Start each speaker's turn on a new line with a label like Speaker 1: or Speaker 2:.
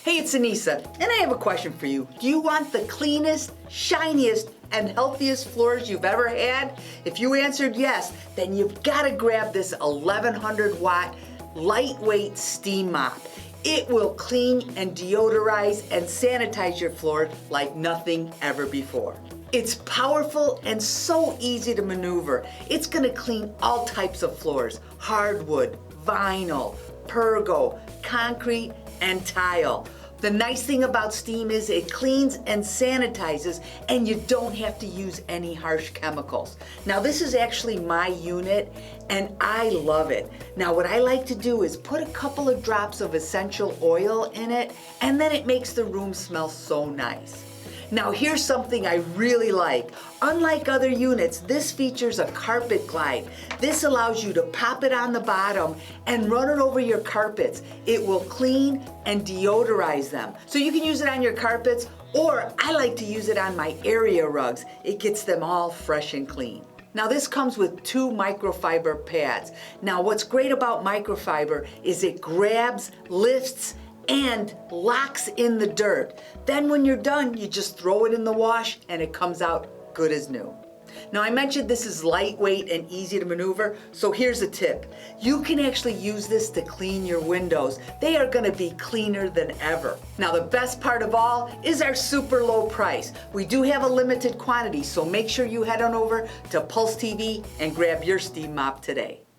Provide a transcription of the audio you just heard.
Speaker 1: Hey, it's Anissa, and I have a question for you. Do you want the cleanest, shiniest, and healthiest floors you've ever had? If you answered yes, then you've got to grab this 1100 watt lightweight Steam Mop. It will clean and deodorize and sanitize your floor like nothing ever before. It's powerful and so easy to maneuver. It's going to clean all types of floors: hardwood, vinyl, pergo, concrete, and tile. The nice thing about Steam is it cleans and sanitizes, and you don't have to use any harsh chemicals. Now, this is actually my unit, and I love it. Now, what I like to do is put a couple of drops of essential oil in it, and then it makes the room smell so nice. Now, here's something I really like. Unlike other units, this features a carpet glide. This allows you to pop it on the bottom and run it over your carpets. It will clean and deodorize them. So you can use it on your carpets, or I like to use it on my area rugs. It gets them all fresh and clean. Now, this comes with 2 microfiber pads. Now, what's great about microfiber is it grabs, lifts, and locks in the dirt. Then when you're done, you just throw it in the wash and it comes out good as new. Now, I mentioned this is lightweight and easy to maneuver, so here's a tip. You can actually use this to clean your windows. They are going to be cleaner than ever. Now, the best part of all is our super low price. We do have a limited quantity, so make sure you head on over to Pulse TV and grab your Steam Mop today.